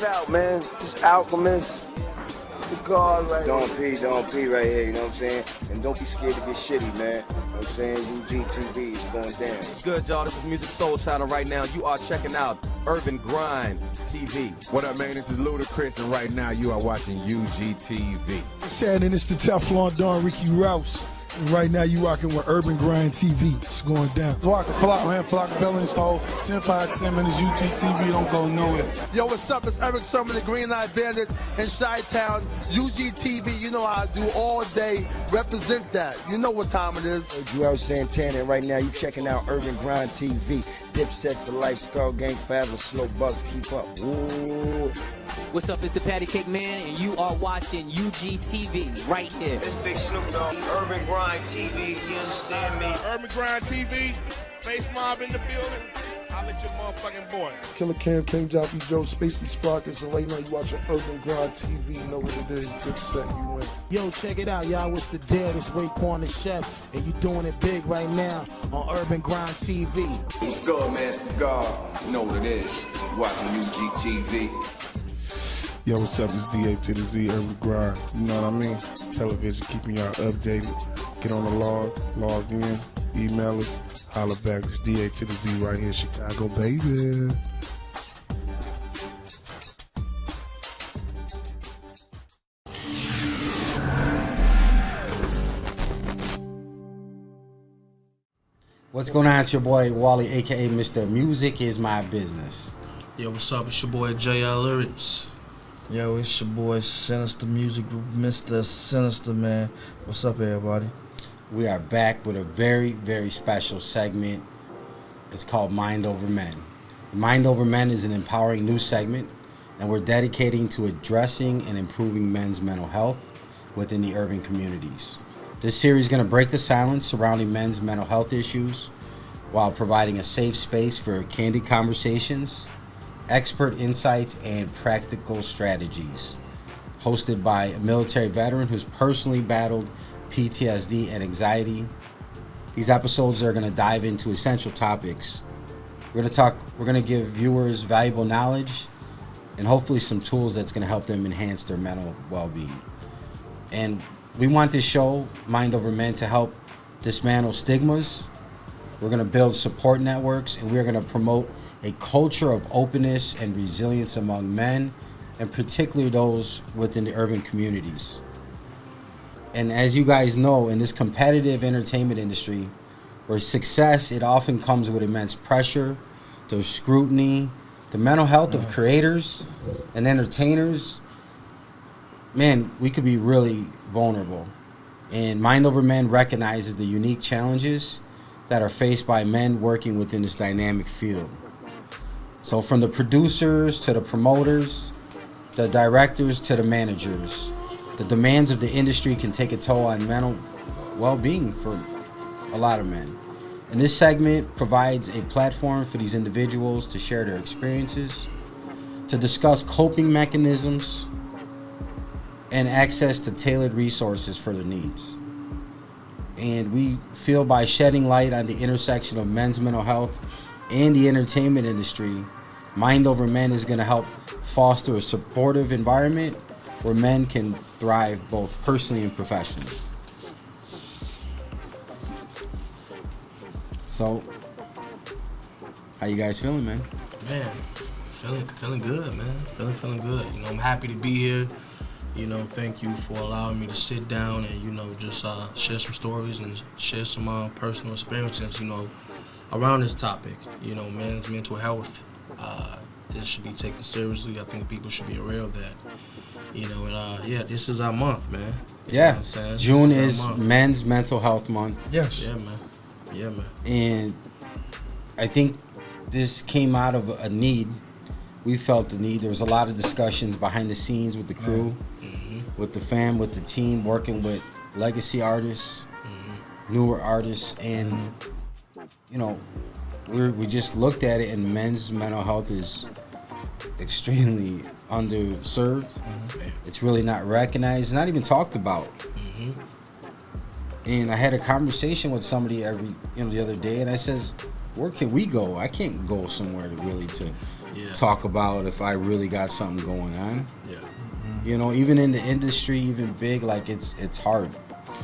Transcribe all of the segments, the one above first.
it out, man. It's Alchemist. It's the God right Don't pee right here, you know what I'm saying? And don't be scared to get shitty, man. You know what I'm saying? UGTV is going down. It's good, y'all. This is Music Soul Channel right now. You are checking out Urban Grind TV. What up, man? This is Ludacris, and right now you are watching UGTV. What's happening? It's the Teflon Don Ricky Rouse. And right now you rocking with Urban Grind TV. It's going down. Flock Bell install 10 by 10 minutes. UGTV don't go nowhere. Yo, what's up? It's Eric Sermon, the Green Line Bandit in Chi-Town. UGTV, you know how I do all day. Represent that. You know what time it is. Joel Santana, and right now you checking out Urban Grind TV. Dipset for life, Skull Gang forever, Slow Bucks, keep up. Ooh. What's up, it's the Patty Cake Man, and you are watching UGTV right here. It's Big Snoop Dogg, Urban Grind TV, you understand me? Urban Grind TV, Face Mob in the building. I'll let your motherfucking boy. Killer Cam, King Joffrey, Joe, Spacey Sprockets, and right now you watching Urban Grind TV. You know what it is. Good set, you win. Yo, check it out, y'all. It's the dead. It's Raekwon the Chef, and you doing it big right now on Urban Grind TV. What's good, man? It's the God. You know what it is. You're watching UGTV. Yo, what's up? It's DA to the Z, Urban Grind. You know what I mean? Television, keeping y'all updated. Get on the log in, email us, holla back. It's DA to the Z right here, Chicago, baby. What's going on? It's your boy Wally, aka Mr. Music Is My Business. Yo, what's up? It's your boy JL Lyrics. Yo, it's your boy Sinister Music Group, Mr. Sinister, man. What's up, everybody? We are back with a very, very special segment. It's called Mind Over Men. Mind Over Men is an empowering new segment, and we're dedicating to addressing and improving men's mental health within the urban communities. This series is going to break the silence surrounding men's mental health issues while providing a safe space for candid conversations, expert insights, and practical strategies. Hosted by a military veteran who's personally battled PTSD and anxiety. These episodes are going to dive into essential topics. We're going to give viewers valuable knowledge and hopefully some tools that's going to help them enhance their mental well-being. And we want this show, Mind Over Men, to help dismantle stigmas. We're going to build support networks, and we're going to promote a culture of openness and resilience among men, and particularly those within the urban communities. And as you guys know, in this competitive entertainment industry, where success, it often comes with immense pressure, there's scrutiny, the mental health of creators and entertainers, man, we could be really vulnerable. And Mind Over Men recognizes the unique challenges that are faced by men working within this dynamic field. So from the producers to the promoters, the directors to the managers, the demands of the industry can take a toll on mental well-being for a lot of men. And this segment provides a platform for these individuals to share their experiences, to discuss coping mechanisms, and access to tailored resources for their needs. And we feel by shedding light on the intersection of men's mental health and the entertainment industry, Mind Over Men is going to help foster a supportive environment where men can thrive both personally and professionally. So, how you guys feeling, man? Man, feeling good, man. Feeling good. You know, I'm happy to be here. You know, thank you for allowing me to sit down and, you know, just share some stories and share some personal experiences, you know, around this topic. You know, men's mental health. This should be taken seriously. I think people should be aware of that. You know, and yeah, this is our month, man. Yeah, you know June is Men's Mental Health Month. Yes. Yeah, man. Yeah, man. And I think this came out of a need. We felt the need. There was a lot of discussions behind the scenes with the crew, with the fam, with the team, working with legacy artists, newer artists, and you know, we just looked at it, and men's mental health is extremely underserved. It's really not recognized, not even talked about. And I had a conversation with somebody the other day, and I says, where can we go? I can't go somewhere to really talk about if I really got something going on. Yeah. You know, even in the industry, even big, like it's hard.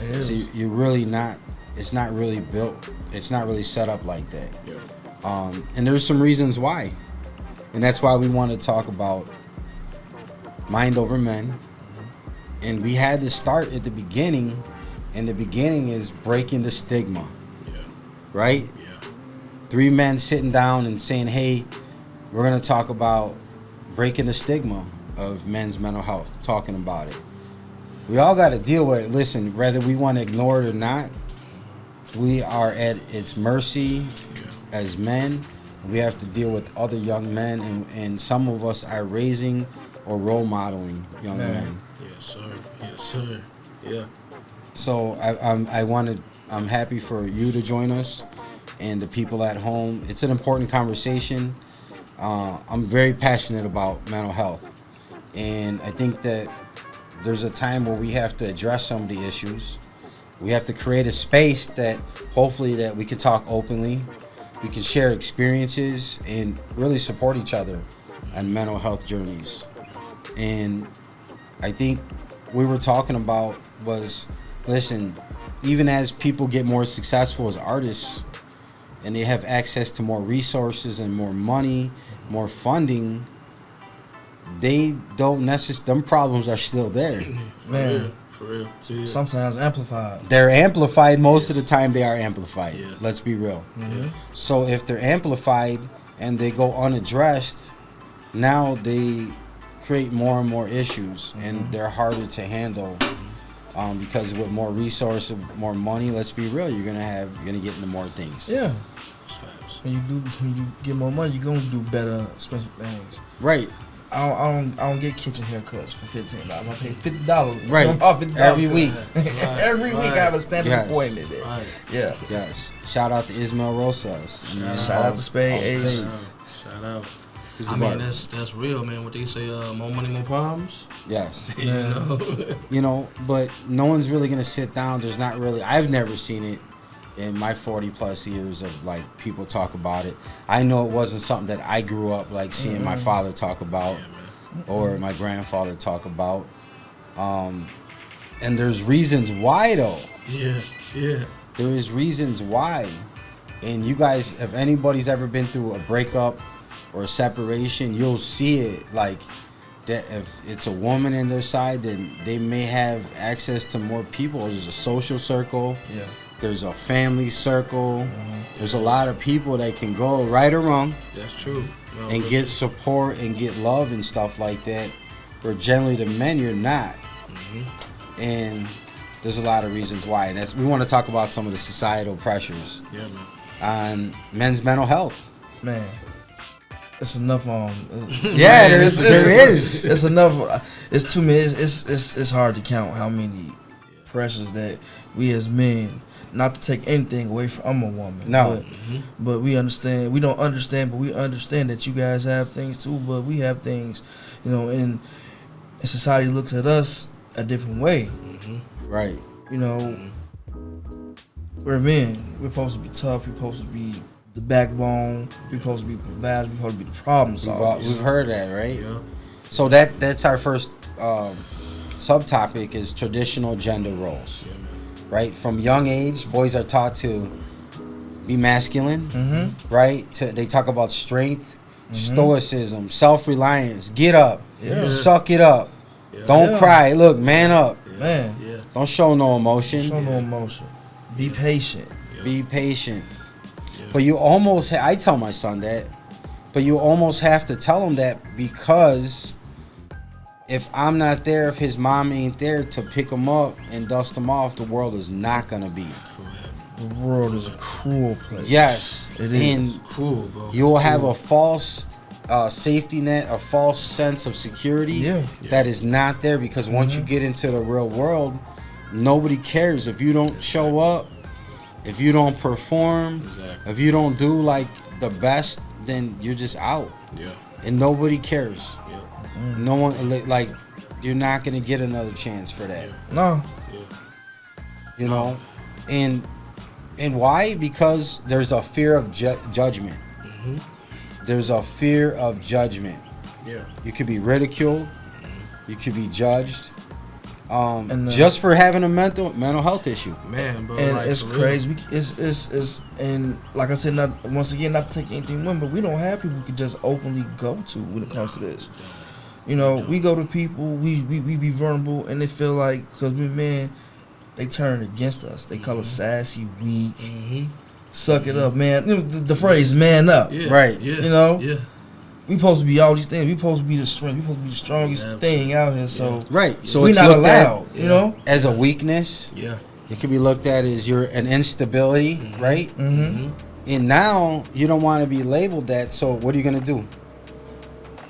It is. So you're really not. It's not really built. It's not really set up like that. Yeah. And there's some reasons why, and that's why we want to talk about Mind Over Men. And we had to start at the beginning, and the beginning is breaking the stigma. Yeah. Right? Yeah. 3 men sitting down and saying, hey, we're going to talk about breaking the stigma of men's mental health, talking about it. We all got to deal with it. Listen, whether we want to ignore it or not, we are at its mercy as men. We have to deal with other young men, and some of us are raising or role modeling young men. Yes, sir. Yes, sir. Yeah. So I'm happy for you to join us and the people at home. It's an important conversation. I'm very passionate about mental health, and I think that there's a time where we have to address some of the issues. We have to create a space that hopefully that we can talk openly, we can share experiences, and really support each other on mental health journeys. And I think we were talking about was, listen, even as people get more successful as artists and they have access to more resources and more money, more funding, they don't necessarily, them problems are still there. Man, for real. Sometimes amplified. They're amplified. Most of the time they are amplified. Yeah. Let's be real. Mm-hmm. So if they're amplified and they go unaddressed, now they create more and more issues, and they're harder to handle because with more resources, more money, let's be real, you're gonna get into more things. Yeah. When you get more money, you're gonna do better, expensive things. Right. I don't get kitchen haircuts for $15. I pay $50. Right. $50 Every week. Every week I have a standing appointment there. Right. Yeah. Yes. Shout out to Ismail Rosas. Shout out to Spade Ace. Shout out. Who's I the mean, barber? that's real, man. What they say, more money, more problems. Yes. You know? You know, but no one's really gonna sit down. There's not really. I've never seen it in my 40 plus years of like people talk about it. I know it wasn't something that I grew up like seeing my father talk about or my grandfather talk about. And there's reasons why though. Yeah. Yeah. There is reasons why. And you guys, if anybody's ever been through a breakup or a separation, you'll see it like that. If it's a woman in their side, then they may have access to more people. There's a social circle. Yeah. There's a family circle. There's a lot of people that can go right or wrong. That's true. No, and get support and get love and stuff like that. Where generally the men, you're not. And there's a lot of reasons why. And we want to talk about some of the societal pressures on men's mental health. Man, it's enough. Yeah, there is. It's enough. It's too many. It's hard to count how many pressures that we as men. Not to take anything away from I'm a woman. No. But we understand. We don't understand, but we understand that you guys have things too. But we have things, you know, and society looks at us a different way. Right. You know, we're men. We're supposed to be tough. We're supposed to be the backbone. We're supposed to be providers. We're supposed to be the problem solvers. We've heard that, right? Yeah. So that's our first subtopic is traditional gender roles. Yeah. Right, from young age, boys are taught to be masculine. Right, they talk about strength, stoicism, self-reliance. Get up, suck it up, don't cry. Look, man up, man. Don't show no emotion. Show no emotion. Be patient. Be patient. But you almost, I tell my son that, but you almost have to tell him that because if I'm not there, if his mom ain't there to pick him up and dust him off, the world is not gonna be. The world is a cruel place. Yes, it and is cruel, bro. You will have a false safety net, a false sense of security that is not there because once you get into the real world, nobody cares if you don't show up, if you don't perform, if you don't do like the best, then you're just out. Yeah, and nobody cares. No one, like, you're not gonna get another chance for that. No. You know, and why? Because there's a fear of judgment. there's a fear of judgment. Yeah. You could be ridiculed. You could be judged. Just for having a mental health issue. Man, bro. And like, it's crazy. It's and like I said, not to take anything from, but we don't have people we can just openly go to when it comes to this. You know, we go to people, we be vulnerable, and they feel like, because we men, they turn against us. They call us sassy, weak, suck it up, man. The phrase "man up," right? You know, we supposed to be all these things. We supposed to be the strength. We supposed to be the strongest thing out here. So so we it's not looked allowed. at, you know, as a weakness. Yeah, it can be looked at as an instability, right? And now you don't want to be labeled that. So what are you gonna do?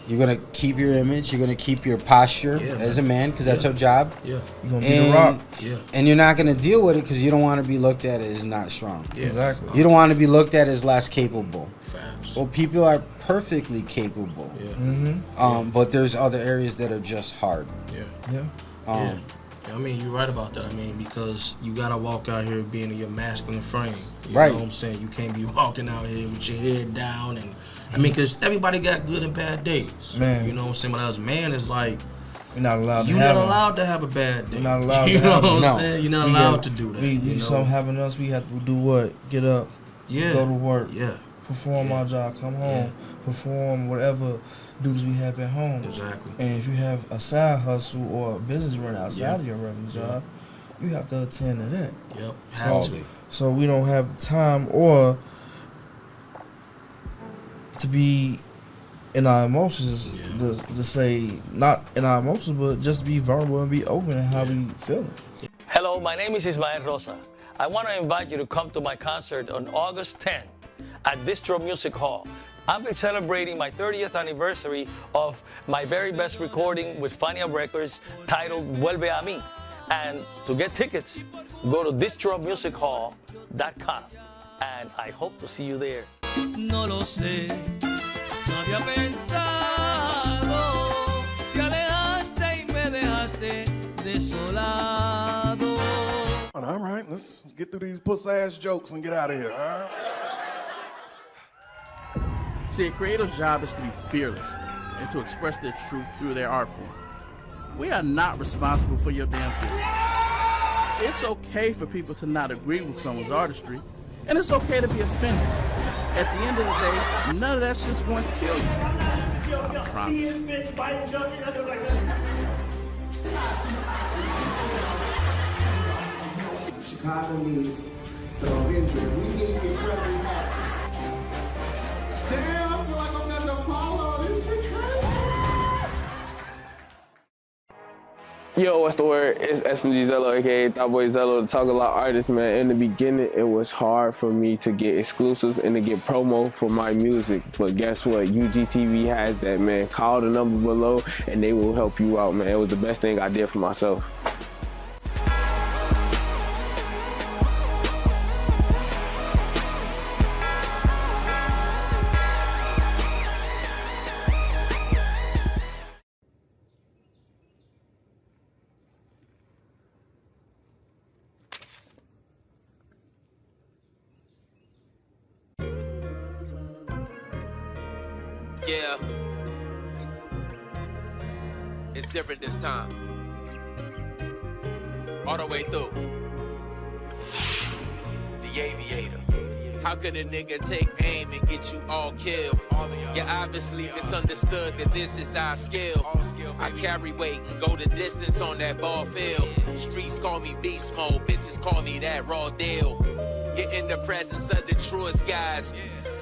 You're gonna keep your image. You're gonna keep your posture as a man, because that's your job. Yeah, you're gonna be the rock. Yeah, and you're not gonna deal with it because you don't want to be looked at as not strong. Exactly. You don't want to be looked at as less capable. Facts. Well, people are perfectly capable. But there's other areas that are just hard. I mean, you're right about that. I mean, because you gotta walk out here being in your masculine frame. You know what I'm saying? You can't be walking out here with your head down and. I mean, because everybody got good and bad days. Man. You know what I'm saying? But as a man, it's like, you're not allowed you're not allowed to have a bad day. You're not allowed you to know have what I'm saying? You're not allowed to do that. We so having us, we have to do what? Get up, go to work, perform our job, come home, perform whatever duties we have at home. Exactly. And if you have a side hustle or a business run outside of your regular job, you have to attend to that. Yep. So we don't have the time or to be in our emotions, to say not in our emotions, but just be vulnerable and be open in how we feel it. Hello, my name is Ismael Rosa. I want to invite you to come to my concert on August 10th at DISTRO Music Hall. I'll be celebrating my 30th anniversary of my very best recording with Fania Records titled Vuelve a mí. And to get tickets, go to distromusichall.com. And I hope to see you there. No lo sé, no había pensado, te alejaste y me dejaste desolado. All right, let's get through these puss-ass jokes and get out of here, all right? See, a creative's job is to be fearless and to express their truth through their art form. We are not responsible for your damn feelings. It's okay for people to not agree with someone's artistry, and it's okay to be offended. At the end of the day, none of that shit's going to kill you. I promise. Chicago needs the Avengers. We need to get President back. Damn, I feel like I'm at the Apollo. This shit crazy. Yo, what's the word? It's SMG Zello, aka Thought Boy Zello, the Talk A Lot artist, man. In the beginning, it was hard for me to get exclusives and to get promo for my music. But guess what? UGTV has that, man. Call the number below and they will help you out, man. It was the best thing I did for myself. Yeah. It's different this time. All the way through. The Aviator. How could a nigga take aim and get you all killed? You obviously misunderstood that this is our skill. I carry weight and go the distance on that ball field. Streets call me beast mode, bitches call me that raw deal. You're in the presence of the truest guys.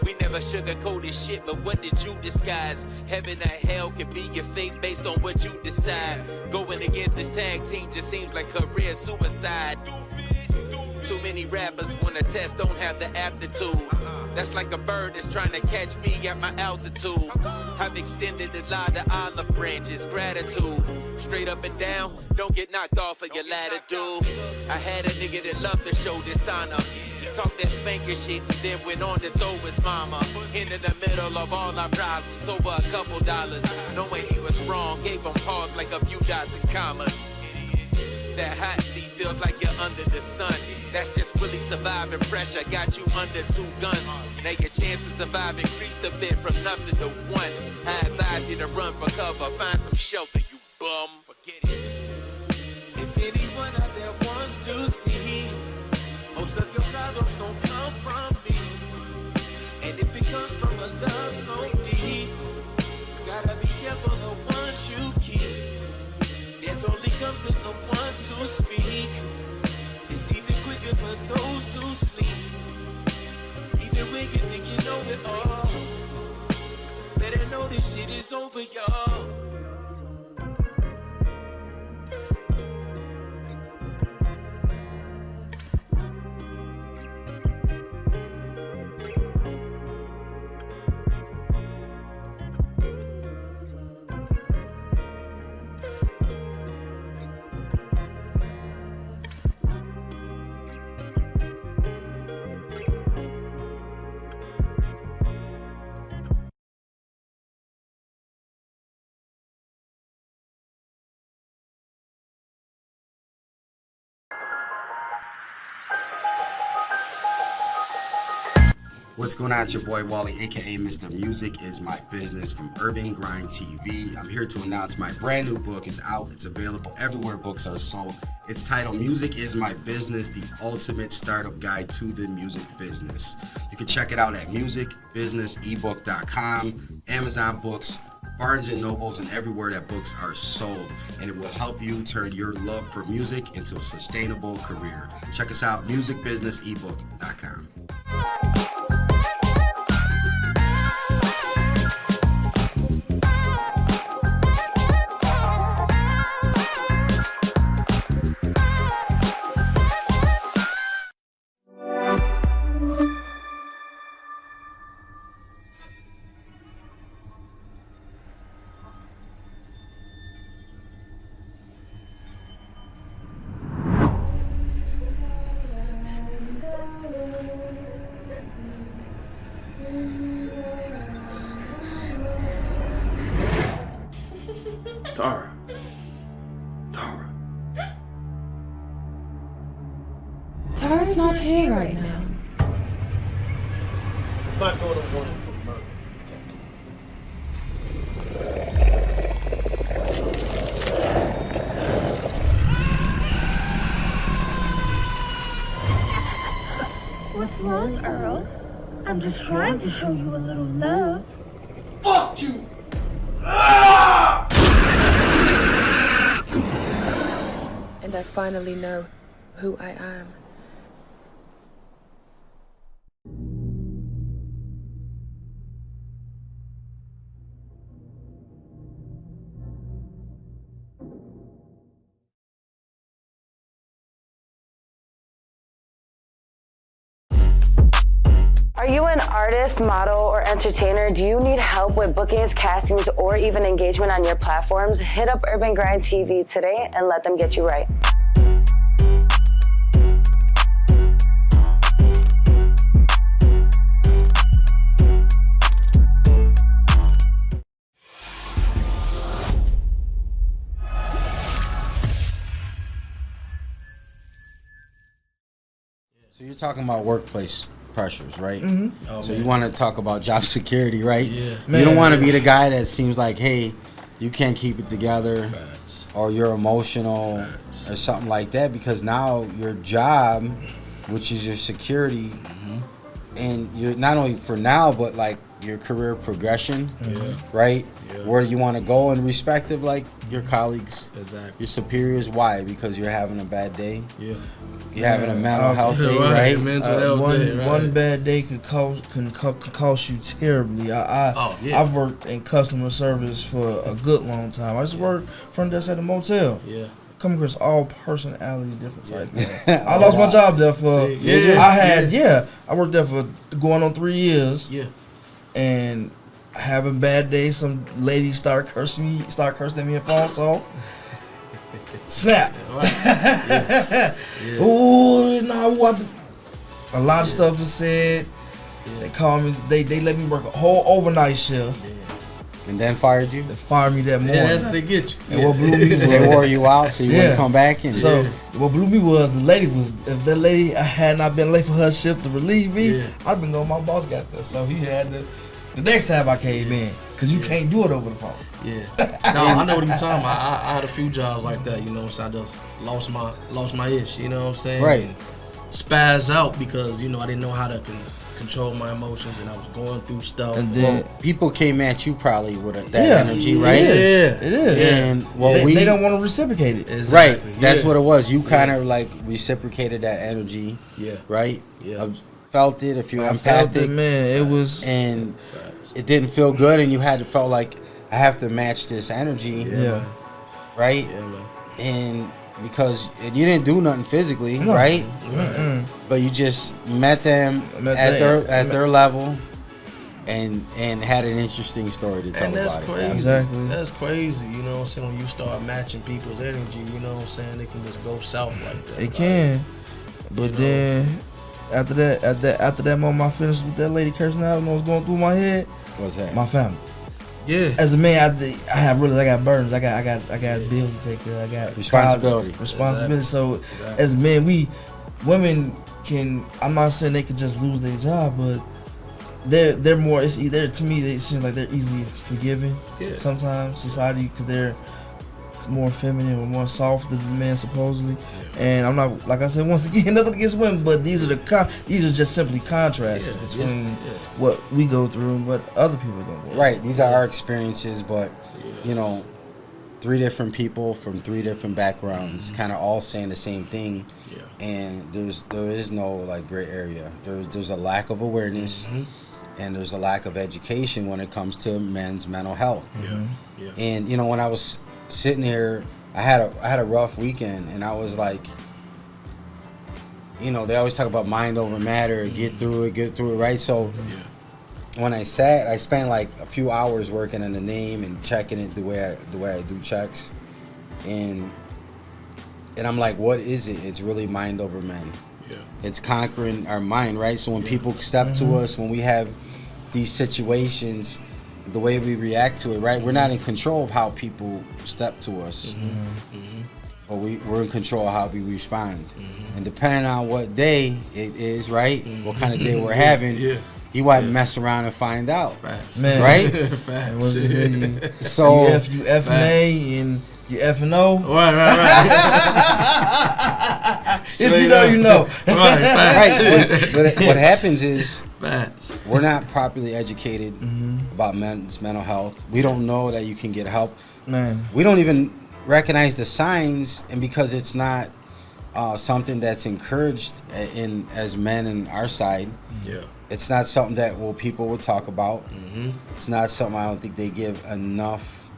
We never sugarcoated shit, but what did you disguise? Heaven or hell could be your fate based on what you decide. Going against this tag team just seems like career suicide. Too many rappers wanna test, don't have the aptitude. That's like a bird that's trying to catch me at my altitude. I've extended a lot of olive branches, gratitude. Straight up and down, don't get knocked off of your latitude. I had a nigga that loved to show dishonor. He talked that spanking shit and then went on to throw his mama. In the middle of all our problems, over a couple dollars. Knowing he was wrong, gave him pause like a few dots and commas. That hot seat feels like you're under the sun. That's just really surviving pressure got you under 2 guns. Now your chance to survive increased a bit from nothing to 1. I advise you to run for cover, find some shelter, you bum. Forget it. If anyone out there wants to see, most of your problems don't come from me. And if it comes from a love so deep, gotta be careful of ones you keep. Death only comes in the ones who speak. It's even quicker for those who sleep. Even when you think you know it all, better know this shit is over, y'all. What's going on? It's your boy Wally, aka Mr. Music Is My Business from Urban Grind TV. I'm here to announce my brand new book is out. It's available everywhere books are sold. It's titled Music Is My Business, the ultimate startup guide to the music business. You can check it out at musicbusinessebook.com, Amazon Books, Barnes & Nobles, and everywhere that books are sold. And it will help you turn your love for music into a sustainable career. Check us out, musicbusinessebook.com. Tara. Tara's not here right now. It's not going to warning for murder. What's wrong, Earl? I'm just trying to show you a little love. Fuck you! And I finally know who I am. Are you an artist, model, or entertainer? Do you need help with bookings, castings, or even engagement on your platforms? Hit up Urban Grind TV today and let them get you right. So you're talking about workplace pressures, right? Mhm. Oh, so you want to talk about job security, right? Yeah. You don't want to be the guy that seems like, hey, you can't keep it together, or you're emotional, or something like that, because now your job, which is your security, and you're not only for now, but like your career progression, right? Where you want to go in respective, like your colleagues, your superiors. Why? Because you're having a bad day. You're having a mental health day, right? One bad day can cost you terribly. I've worked in customer service for a good long time. I just worked front desk at a motel. Come across all personalities, different types. Man. I lost my job there for. I worked there for going on 3 years. And having bad days, some ladies start cursing at me on phone, so snap. Ooh, no, what? A lot of stuff is said. They call me. They let me work a whole overnight shift. And then fired you? They fired me that morning. Yeah, that's how they get you. And what blew me was they wore you out so you wouldn't come back in. So what blew me was if that lady had not been late for her shift to relieve me, I'd been knowing my boss got there. So he had the next time I came in, because you can't do it over the phone. Yeah. No, I know what you're talking about. I had a few jobs like that, you know, so I just lost my ish, you know what I'm saying? Right. And spaz out because, you know, I didn't know how to control my emotions and I was going through stuff. And then people came at you probably with that energy, right? It is. And they don't want to reciprocate it. Exactly. Right. That's what it was. You kind of like reciprocated that energy. Yeah. Right? Yeah. I felt it. If you're I empathic. felt it, man. It was. And it didn't feel good and you had to felt like I have to match this energy. Yeah. Right? Yeah, man. And because you didn't do nothing physically, right? But you just met them at their level and had an interesting story to tell and that's about crazy. it. Exactly. That's crazy, you know what I'm saying? When you start matching people's energy, you know what I'm saying? They can just go south like that. It can. But then after that moment I finished with that lady cursing out and what was going through my head. What's that? My family. Yeah. As a man, I got burdens. I got bills to take care of. I got responsibility. Exactly. So as men, women can. I'm not saying they could just lose their job, but they're more. It's either to me it seems like they're easily forgiven. Yeah. Sometimes society because they're more feminine or more soft than the men supposedly. And I'm not, like I said, once again, nothing against women, but these are just simply contrasts between what we go through and what other people are going through. Right. These are our experiences, but you know, 3 different people from 3 different backgrounds, kind of all saying the same thing. Yeah. And there is no like gray area. There's a lack of awareness, and there's a lack of education when it comes to men's mental health. Yeah. And you know, when I was sitting here, I had a rough weekend, and I was like, you know, they always talk about mind over matter, get through it, right? So when I spent like a few hours working on the name and checking it the way I do checks, and I'm like, what is it? It's really mind over men. Yeah. It's conquering our mind, right? So when people step to us, when we have these situations, the way we react to it, right? We're not in control of how people step to us, but we're in control of how we respond. And depending on what day it is, right? What kind of day we're having, you might mess around and find out, Man. right? So you F and A and you F and O. Right. If you know, you know. Right. But what happens is we're not properly educated about men's mental health. We don't know that you can get help. Man. We don't even recognize the signs, and because it's not something that's encouraged as men in our side, it's not something that people will talk about. It's not something I don't think they give enough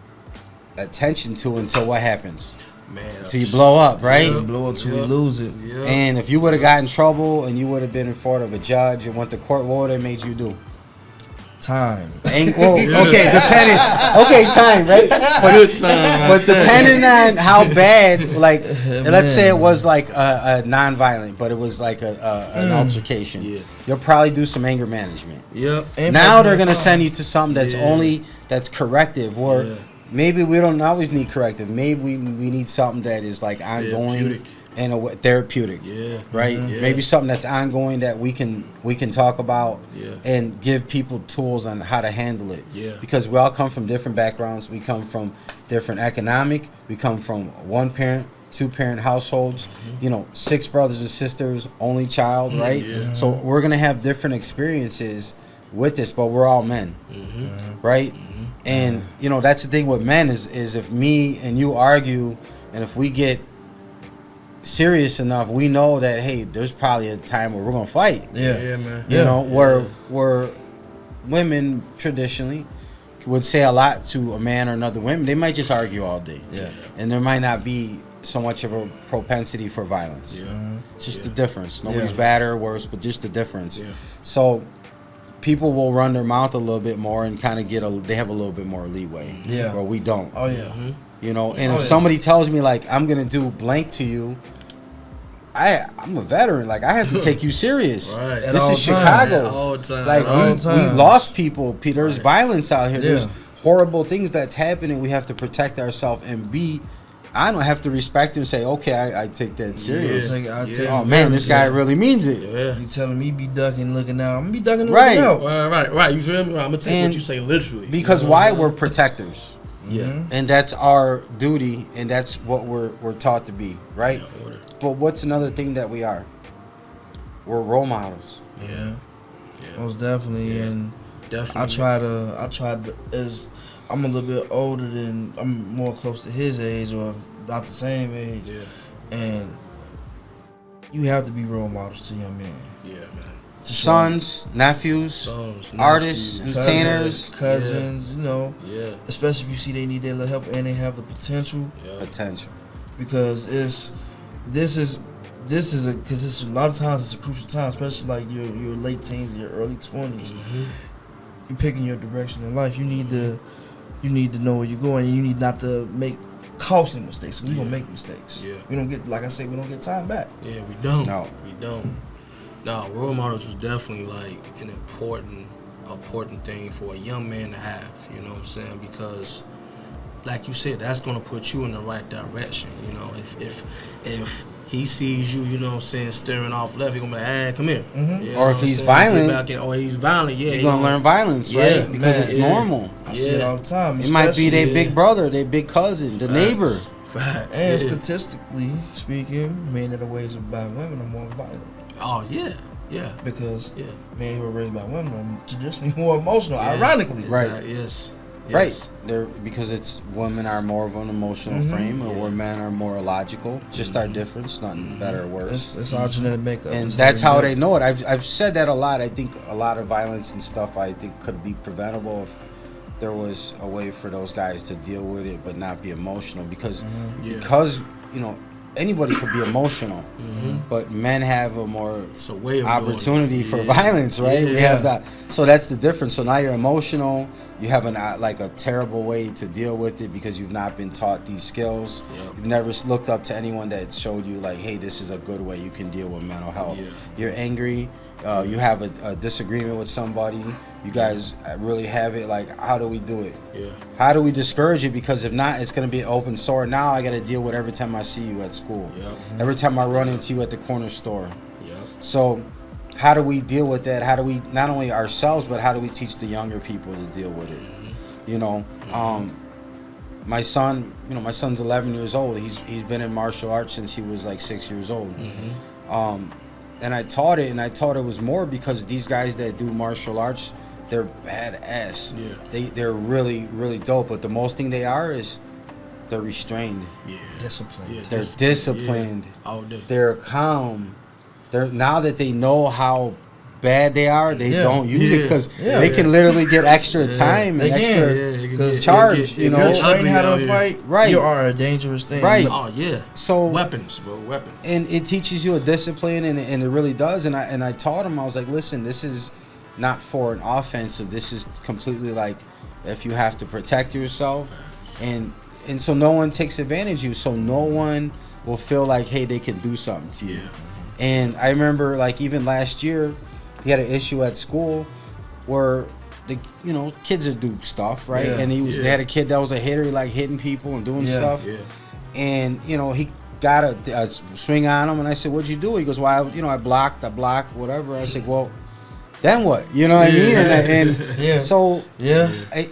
attention to until what happens. Man, till you blow up, right? You blow up till we lose it. And if you would have got in trouble and you would have been in front of a judge and went to court, what would it made you do? Time. Okay, depending. Okay, time, right? But depending on how bad, like, let's say it was like a non-violent, but it was like an altercation. You'll probably do some anger management. Now they're gonna send you to something that's that's corrective, or maybe we don't always need corrective. Maybe we need something that is like ongoing and therapeutic. Right. Maybe something that's ongoing that we can talk about and give people tools on how to handle it. Because we all come from different backgrounds. We come from different economic. We come from 1-parent, 2-parent households. You know, 6 brothers and sisters, only child. Right. So we're gonna have different experiences with this, but we're all men. Right. And you know, that's the thing with men is if me and you argue, and if we get serious enough, we know that hey, there's probably a time where we're gonna fight. Man. You know, where women traditionally would say a lot to a man or another woman, they might just argue all day. And there might not be so much of a propensity for violence. Just the difference. Nobody's bad or worse, but just the difference. So people will run their mouth a little bit more and kind of they have a little bit more leeway. Or we don't. You know, and if somebody tells me like I'm gonna do blank to you, I'm a veteran. Like I have to take you serious. This is Chicago. All the time. Like we lost people. There's violence out here. There's horrible things that's happening, we have to protect ourselves, and B, I don't have to respect him and say, okay, I take that serious. Oh man, this guy really means it. Yeah. You telling me be ducking, looking out? I'm gonna be ducking, and Right. looking out. Right. You feel me? I'm gonna take And what you say literally. Because why? We're protectors. Yeah. And that's our duty, and that's what we're taught to be, right? But what's another thing that we are? We're role models. Yeah. Most definitely. And Definitely. I tried to, as I'm a little bit older than, I'm more close to his age, or if not the same age. Yeah. And you have to be role models to young men. Yeah, man. Sons, nephews, artists, entertainers, cousins, you know. Yeah. Especially if you see they need their little help and they have the potential. Potential. Because this is because a lot of times it's a crucial time, especially like your late teens and your early 20s. You're picking your direction in life. You need to know where you're going, and you need not to make costly mistakes. So we're gonna make mistakes. Yeah. We don't get, like I said, we don't get time back. Yeah, we don't. No. We don't. No, role models was definitely like an important thing for a young man to have, you know what I'm saying? Because like you said, that's gonna put you in the right direction, you know. If he sees you, you know what I'm saying, staring off left, he's gonna be like, hey, come here. You know Or if what I'm he's saying? violent, Get back in. Or he's violent, yeah. you're gonna learn violence, right? Because it's normal. I see it all the time. It might be their big brother, their big cousin, the neighbor. Facts. And statistically speaking, men that are raised by women are more violent. Oh yeah. Because men who are raised by women are traditionally more emotional, ironically. Right. Yes. Right. Because it's women are more of an emotional frame, or men are more logical. Just our difference, nothing better or worse. It's our genetic makeup. And that's how they know it. I've said that a lot. I think a lot of violence and stuff I think could be preventable if there was a way for those guys to deal with it but not be emotional. Because you know, anybody could be emotional, but men have a more opportunity for violence, right? We have that. So that's the difference. So now you're emotional. You have a terrible way to deal with it because you've not been taught these skills. You've never looked up to anyone that showed you like, hey, this is a good way you can deal with mental health. You're angry. You have a disagreement with somebody. You guys really have it. Like, how do we do it? How do we discourage it? Because if not, it's going to be an open sore. Now I got to deal with every time I see you at school. Every time I run into you at the corner store. So how do we deal with that? How do we, not only ourselves, but how do we teach the younger people to deal with it? You know, my son, my son's 11 years old. He's been in martial arts since he was like 6 years old. And I taught it, and I taught it was more because these guys that do martial arts, they're badass. They're really, really dope. But the most thing they are is they're restrained. Disciplined. They're disciplined. They're calm. Now that they know how bad they are, they don't use it because they can literally get extra time and extra charge. If you're trained how to fight, you are a dangerous thing. Right. Oh yeah. So weapons, bro, weapons. And it teaches you a discipline, and it really does. And I taught him. I was like, listen, this is not for an offensive. This is completely like if you have to protect yourself, and so no one takes advantage of you. So no one will feel like, hey, they can do something to you. And I remember, like, even last year, he had an issue at school where the kids would do stuff, right? And they had a kid that was a hitter, like hitting people and doing stuff. And he got a swing on him, and I said, "What'd you do?" He goes, "Well, I blocked, whatever." I said, "Well, then what?" You know what I mean?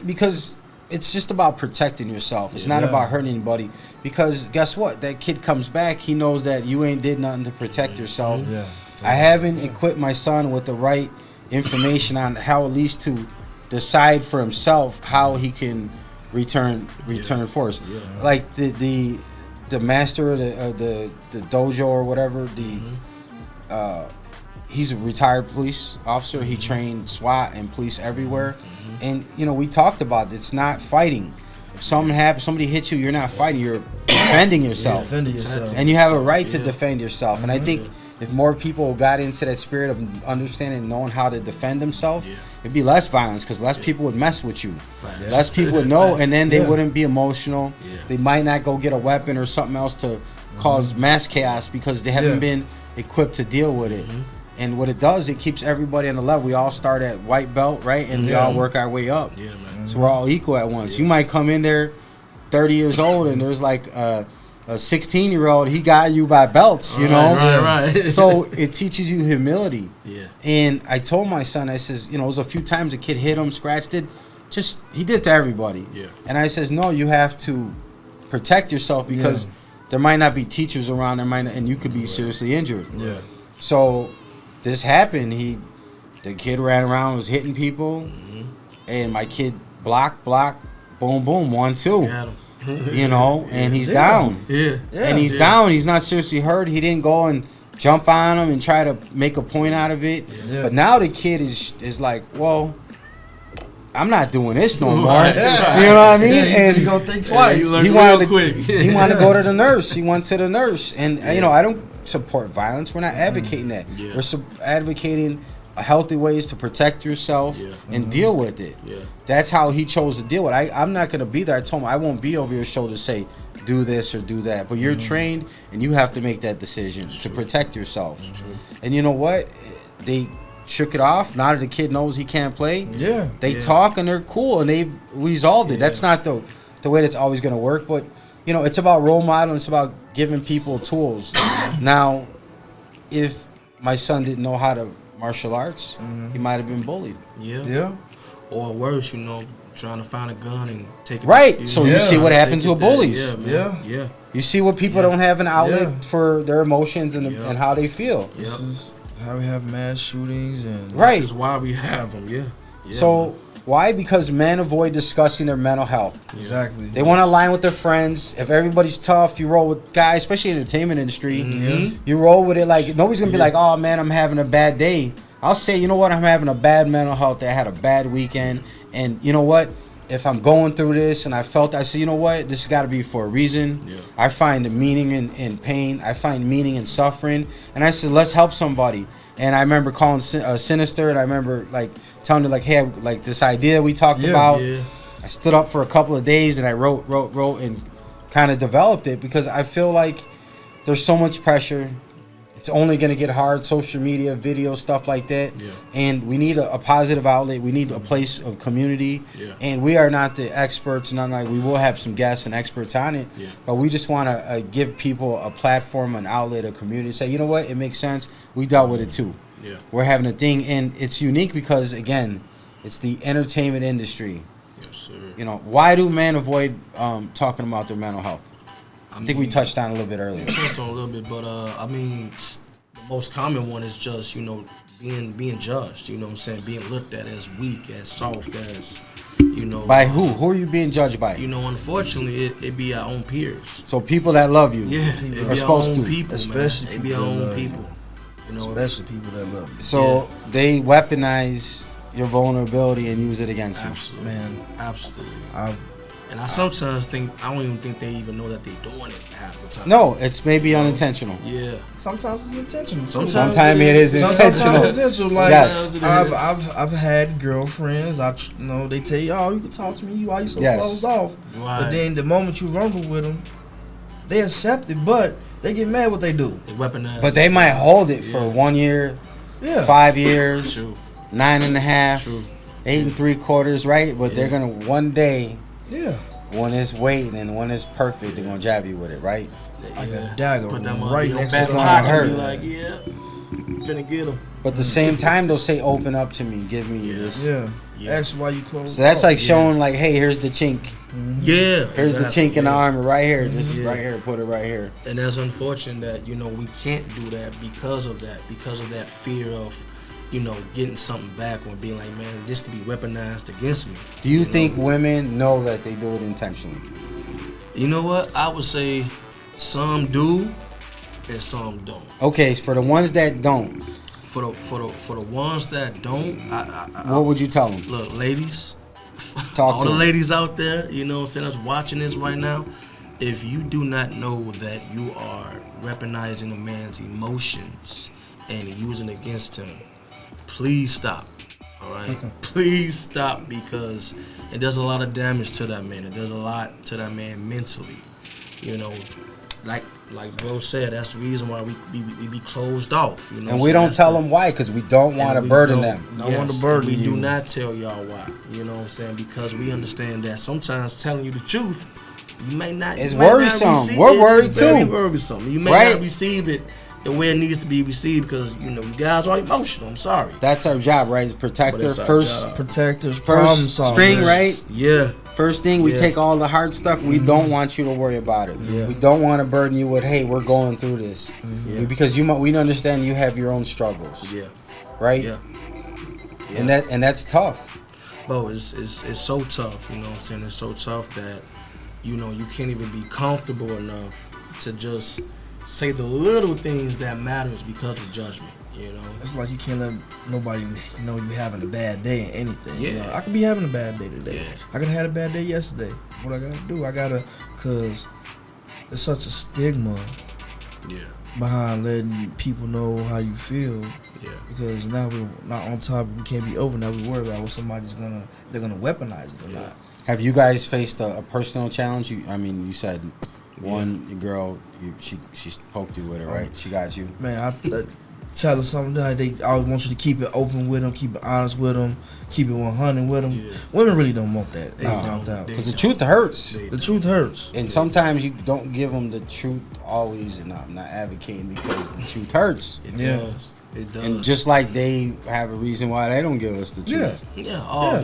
Because it's just about protecting yourself. It's not about hurting anybody. Because guess what? That kid comes back. He knows that you ain't did nothing to protect yourself. I haven't equipped my son with the right information on how at least to decide for himself how he can return force. Like the master of the dojo or whatever. He's a retired police officer. He trained SWAT and police everywhere. And we talked about it. It's not fighting. If something happens, somebody hits you, you're not fighting. You're defending yourself. And you have a right to defend yourself. And I think if more people got into that spirit of understanding and knowing how to defend themselves, it'd be less violence because less people would mess with you. Less people would know, and then they wouldn't be emotional. They might not go get a weapon or something else to cause mass chaos because they haven't been equipped to deal with it. And what it does, it keeps everybody on the level. We all start at white belt, right? And we all work our way up. So we're all equal at once. You might come in there 30 years old and there's like a 16-year-old, he got you by belts, you know? Right. So it teaches you humility. Yeah. And I told my son, I says, you know, it was a few times a kid hit him, scratched it. He did to everybody. Yeah. And I says, no, you have to protect yourself because there might not be teachers around, and you could be seriously injured. Yeah. So this happened. The kid ran around, was hitting people, and my kid block, boom, boom, 1-2. Got him. You know, and he's down. Yeah. And he's down. He's not seriously hurt. He didn't go and jump on him and try to make a point out of it. Yeah. But now the kid is like, well, I'm not doing this no more. Yeah. You know what I mean? And he gonna think twice. He wanted to go to the nurse. He went to the nurse. And, you know, I don't support violence. We're not advocating that. Yeah. We're advocating healthy ways to protect yourself and deal with it. Yeah. That's how he chose to deal with it. I'm not going to be there. I told him I won't be over your shoulder to say, do this or do that. But you're trained, and you have to make that decision to protect yourself. And you know what? They shook it off. Now that the kid knows he can't play, they talk, and they're cool, and they've resolved it. That's not the way that's always going to work. But, you know, it's about role modeling. It's about giving people tools. Now, if my son didn't know how to martial arts, he might have been bullied. Yeah. Or worse, you know, trying to find a gun and take it. Right. So you see what happened to bullies. Yeah. You see what people don't have an outlet for their emotions and how they feel. This is how we have mass shootings and Right. This is why we have them. Yeah. So why? Because men avoid discussing their mental health. Exactly. They want to align with their friends. If everybody's tough, you roll with guys, especially in the entertainment industry. You roll with it like nobody's gonna be like, oh man, I'm having a bad day. I'll say, you know what, I'm having a bad mental health day. I had a bad weekend, and you know what? If I'm going through this and I say, you know what, this has got to be for a reason. I find the meaning in pain. I find meaning in suffering, and I said, let's help somebody. And I remember calling Sinister, and I remember like telling her like, hey, like this idea we talked about. I stood up for a couple of days and I wrote, and kind of developed it because I feel like there's so much pressure. It's only going to get hard. Social media, video, stuff like that. And we need a positive outlet. We need a place of community. And we are not the experts. Not like we will have some guests and experts on it. But we just want to give people a platform, an outlet, a community. Say, you know what? It makes sense. We dealt with it too. We're having a thing. And it's unique because, again, it's the entertainment industry. Yes, sir. You know, why do men avoid talking about their mental health? I think we touched on it a little bit earlier. Touched on a little bit, but I mean, the most common one is just, you know, being judged. You know what I'm saying? Being looked at as weak, as soft, as, you know. By who? Who are you being judged by? You know, unfortunately, it be our own peers. So people that love you, it are be supposed our own to. people, Especially man. It be people our that own love people. You know, especially people that love you. So they weaponize your vulnerability and use it against you. Absolutely. Man, absolutely. And I sometimes think, I don't even think they even know that they're doing it half the time. No, it's maybe unintentional. Yeah. Sometimes it's intentional. Sometimes it is intentional. Sometimes it's intentional. Like Yes. I've had girlfriends. They tell you, oh, you can talk to me. Why you so closed off? Right. But then the moment you vulnerable with them, they accept it, but they get mad what they do. They weaponize. But they might hold it for 1 year, 5 years, 9.5, 8 3/4, right? But they're gonna one day. When it's waiting and when it's perfect, they're gonna jab you with it, right? Like a dagger right next to to the hurt. pocket. Be like, finna get them. But at the same time, they'll say, "Open up to me, give me this." Ask why you closed. So that's like showing, like, "Hey, here's the chink." Here's the chink in the armor right here. Just right here. Put it right here. And that's unfortunate that, you know, we can't do that because of that fear of, you know, getting something back or being like, man, this could be weaponized against me. Do you think women know that they do it intentionally? You know what? I would say some do and some don't. Okay, for the ones that don't. For the ones that don't, what would you tell them? Look, ladies, Talk all to the them. ladies out there, you know, saying us watching this right now, if you do not know that you are weaponizing a man's emotions and using it against him, please stop. All right, please stop, because it does a lot of damage to that man. It does a lot to that man mentally. You know, like bro said, that's the reason why we be closed off. You know, and we don't tell them why, because we don't want to burden them. Don't want to burden you. We do not tell y'all why. You know what I'm saying? Because we understand that sometimes telling you the truth, you may not. It's worrisome. We're worried too. Very worrisome. You may not receive it the way it needs to be received because you guys are emotional. I'm sorry. That's our job, right? Protectors first. Protectors, problem solvers. String, right? Yeah. First thing, we take all the hard stuff. We don't want you to worry about it. Yeah. We don't want to burden you with, hey, we're going through this, because we understand you have your own struggles. Yeah. Right. Yeah. And that's tough. Bro, it's so tough. You know what I'm saying? It's so tough that you can't even be comfortable enough to just say the little things that matters because of judgment. You know, it's like you can't let nobody know you having a bad day in anything. Yeah. You know, I could be having a bad day today. Yeah. I could have had a bad day yesterday. What I gotta do? Cause there's such a stigma behind letting people know how you feel. Yeah. Because now we're not on top. We can't be over. Now we worry about what they're gonna weaponize it or not. Have you guys faced a personal challenge? You said one girl, she poked you with it, right? She got you. Man, I tell her something. I always want you to keep it open with them, keep it honest with them, keep it 100 with them. Yeah. Women really don't want that. I found out. Because the truth hurts. The truth hurts. And sometimes you don't give them the truth always, and I'm not advocating because the truth hurts. It does. It does. And just like they have a reason why they don't give us the truth. They got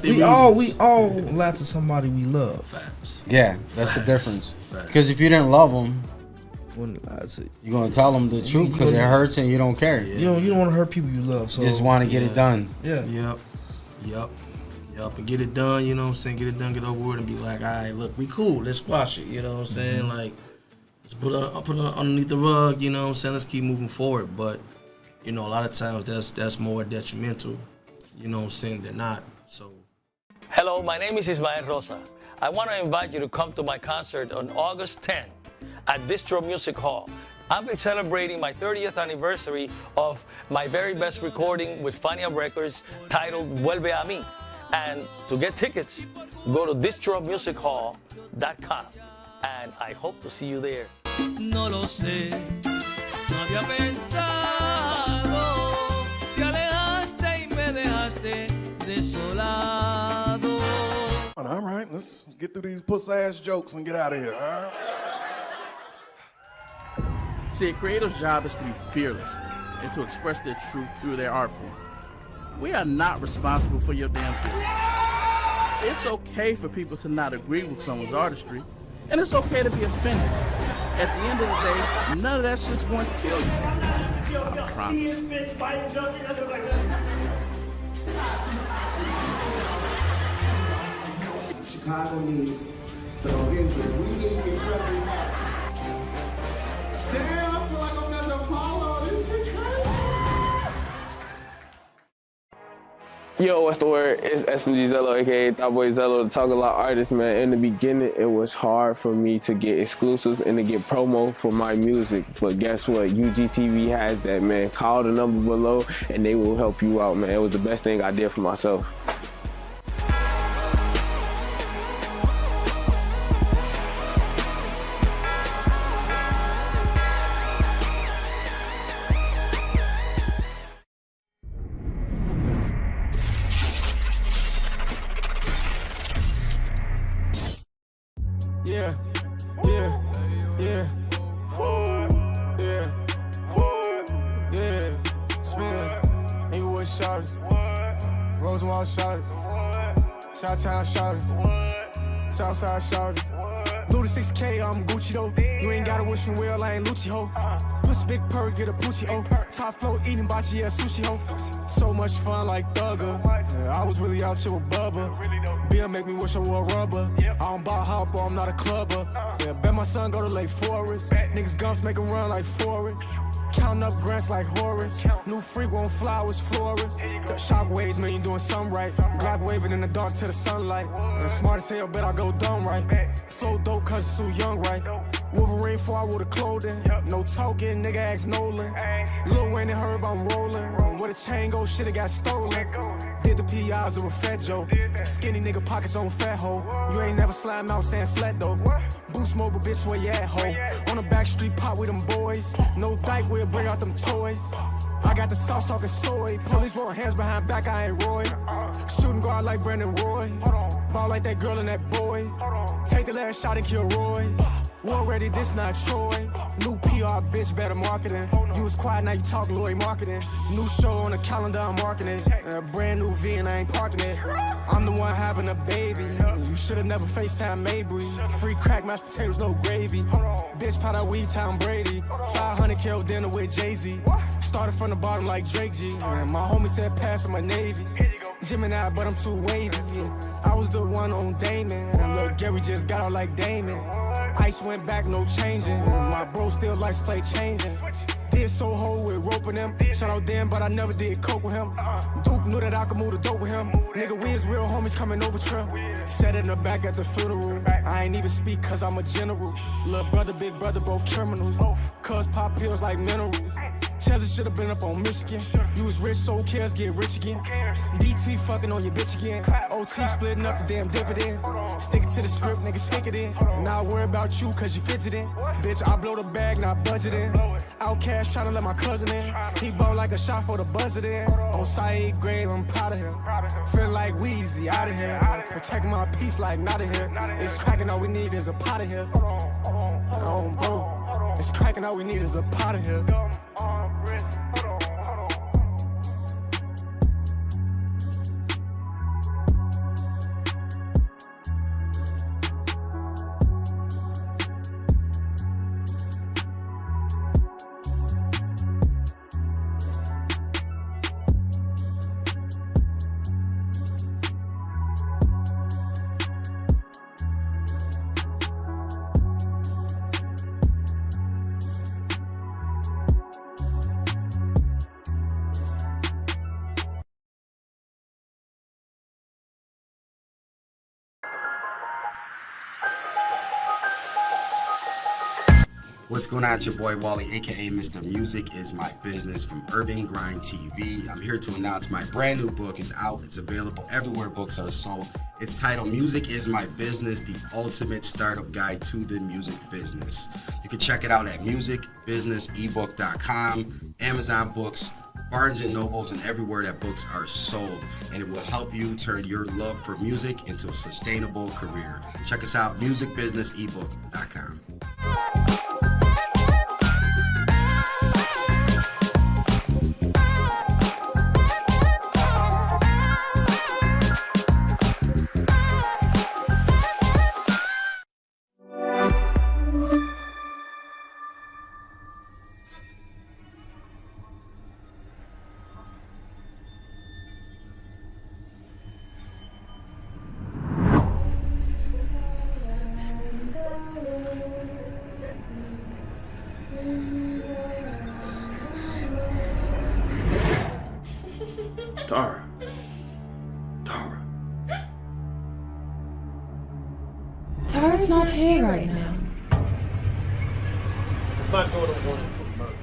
their we all lie to somebody we love. Facts. Yeah, that's the difference. Because if you didn't love them, you're gonna tell them the truth because it hurts and you don't care. Yeah. You don't want to hurt people you love. So you just want to get it done. Yeah. Yep. And get it done. You know what I'm saying? Get it done. Get over with and be like, all right, look, we cool. Let's squash it. You know what I'm saying? Like, let's put it underneath the rug. You know what I'm saying? Let's keep moving forward. But a lot of times that's more detrimental. You know what I'm saying? Than not. So. Hello, my name is Ismael Rosa. I want to invite you to come to my concert on August 10th at DISTRO Music Hall. I'll be celebrating my 30th anniversary of my very best recording with Fania Records titled Vuelve a mí. And to get tickets, go to distromusichall.com. And I hope to see you there. No lo sé, no había pensado, te alejaste y me dejaste desolado. All right, let's get through these puss-ass jokes and get out of here, all right? See, a creative's job is to be fearless and to express their truth through their art form. We are not responsible for your damn feelings. It's okay for people to not agree with someone's artistry, and it's okay to be offended. At the end of the day, none of that shit's going to kill you. I promise. Chicago needs some injury. We need to get President Matt. Damn, I feel like I'm at the Apollo. This shit crazy. Yo, what's the word? It's SMG Zello, aka Thought Boy Zello, the Talk a Lot artist, man. In the beginning, it was hard for me to get exclusives and to get promo for my music. But guess what? UGTV has that, man. Call the number below and they will help you out, man. It was the best thing I did for myself. Yeah. Spin. Inglewood shorties. Rosenwald shorties. Chi-Town shorties. Southside shorties. Blue to 6K, I'm Gucci though. You ain't gotta wish me well, I ain't Lucci ho. Push a big purr, get a Poochie oh. Top flow, eating bachi, yeah, sushi ho. So much fun like Thugger. Yeah, I was really out here with Bubba. Bill make me wish I wore rubber. I don't buy hopper, I'm not a clubber. Yeah, bet my son go to Lake Forest. Niggas gumps make him run like Forrest. Counting up grants like Horace. New freak won't flowers, florist. The shockwaves, man, you doing something right. Glock waving in the dark to the sunlight. And smart as hell, bet I go dumb right. Flow dope cause it's too young, right? Wolverine forward with the clothing. No talking, nigga ask Nolan. Lil Wayne and Herb, I'm rolling. Where the chain go, shit, it got stolen. Did the PRs with Fat Joe. Skinny nigga pockets on fat hoe. You ain't never slime out saying slut though. Boost mobile bitch where you at hoe. On the back street pop with them boys. No dyke we'll bring out them toys. I got the sauce talking soy. Police want hands behind back, I ain't Roy. Shooting guard like Brandon Roy. Ball like that girl and that boy. Take the last shot and kill Roy. War ready, this not Troy. New PR, bitch, better marketing. You was quiet, now you talk Lloyd marketing. New show on the calendar, I'm marketing. A brand new V and I ain't parking it. I'm the one having a baby. You should've never FaceTime Mabry. Free crack, mashed potatoes, no gravy. Bitch, pot out weed, Tom Brady. 500 kill dinner with Jay-Z. Started from the bottom like Drake G. And my homie said pass in my Navy. Gemini, but I'm too wavy. I was the one on Damon. And look, Gary just got out like Damon. Ice went back, no changing. My bro still likes play changing. Did Soho with roping him. Shout out Dan, but I never did coke with him. Duke knew that I could move the dope with him. Nigga, we is real homies coming over trim. Sat in the back at the funeral. I ain't even speak cause I'm a general. Little brother, big brother, both criminals. Cuz pop pills like minerals. Chelsea should've been up on Michigan. You was rich, so cares get rich again. DT fucking on your bitch again. OT splitting up the damn dividends. Stick it to the script, nigga, stick it in. Now I worry about you cause you fidgeting. Bitch, I blow the bag, not budgeting. Outcast tryna let my cousin in. He bought like a shot for the buzzer in. On Saeed grave, I'm proud of him. Feel like Weezy, out of here. Protect my peace like not of here. It's cracking, all we need is a pot of here. Oh, bro. It's cracking, all we need is a pot of here. What's going on? It's your boy Wally, aka Mr. Music Is My Business from Urban Grind TV. I'm here to announce my brand new book is out. It's available everywhere books are sold. It's titled Music Is My Business, the ultimate startup guide to the music business. You can check it out at musicbusinessebook.com, Amazon Books, Barnes & Nobles, and everywhere that books are sold. And it will help you turn your love for music into a sustainable career. Check us out, musicbusinessebook.com. Tara. Tara's not here right now. It's not going to warning for murder.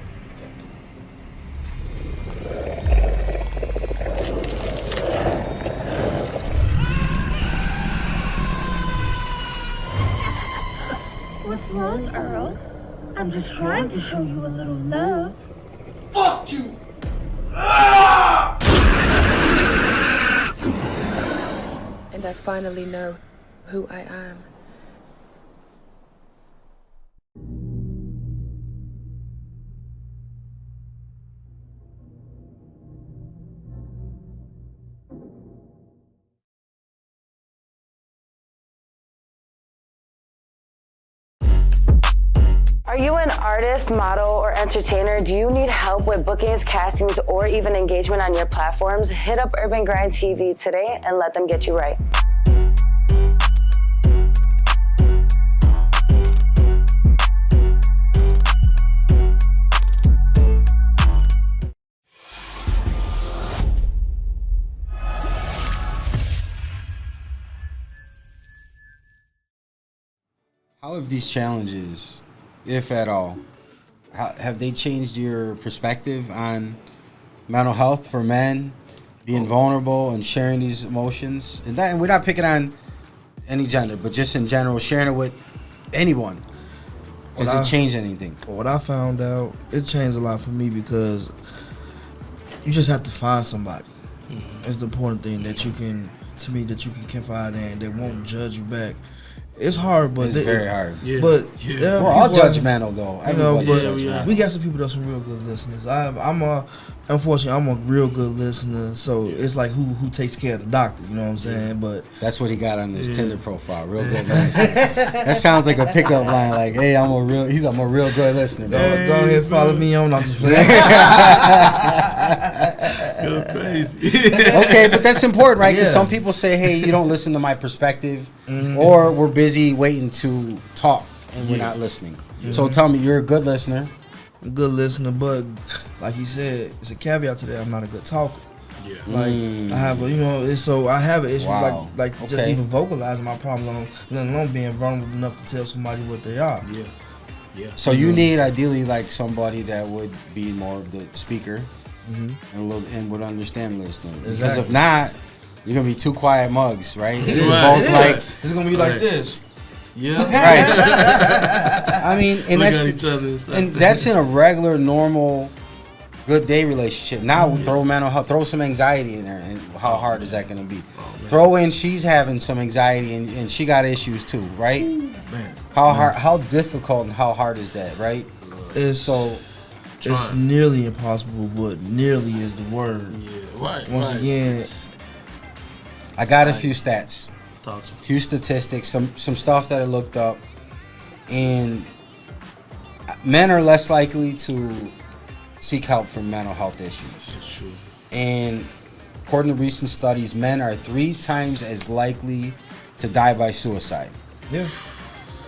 What's wrong, Earl? I'm just trying to show you a little love. Fuck you! And I finally know who I am. Are you an artist, model, or entertainer? Do you need help with bookings, castings, or even engagement on your platforms? Hit up Urban Grind TV today and let them get you right. How have these challenges, if at all, have they changed your perspective on mental health for men being vulnerable and sharing these emotions, and we're not picking on any gender, but just in general, sharing it with anyone. Does it change anything? What I found out, it changed a lot for me because you just have to find somebody. It's the important thing that you can confide in, that won't judge you back. It's hard, but it's very hard. Yeah. But we're all judgmental, though. We got some people that's some real good listeners. Unfortunately, I'm a real good listener, so it's like who takes care of the doctor, you know what I'm saying? But that's what he got on his Tinder profile, real good listener. That sounds like a pickup line, like, "Hey, I'm a real good listener." Go ahead, follow me on. I'm just playing. Go crazy. Okay, but that's important, right? Because some people say, "Hey, you don't listen to my perspective," or we're busy waiting to talk and we're not listening. So tell me, you're a good listener. A good listener, but like you said, it's a caveat to that. I'm not a good talker. Yeah. Like I have a, I have an issue just even vocalizing my problem, let alone being vulnerable enough to tell somebody what they are. Yeah. Yeah. So you need ideally like somebody that would be more of the speaker and would understand listening. Exactly. Because if not, you're gonna be two quiet mugs, right? It's gonna be like this. Yeah. Right. I mean, and that's in a regular, normal, good day relationship. Now throw mental health, throw some anxiety in there, and how hard is that going to be? Throw in she's having some anxiety and she got issues too, right? Man. How difficult and how hard is that, right? It's nearly impossible, but nearly is the word. Yeah, right. Once again, I got a few stats. Talk to me. Few statistics, some stuff that I looked up, and men are less likely to seek help for mental health issues. That's true. And according to recent studies, men are 3 times as likely to die by suicide. Yeah.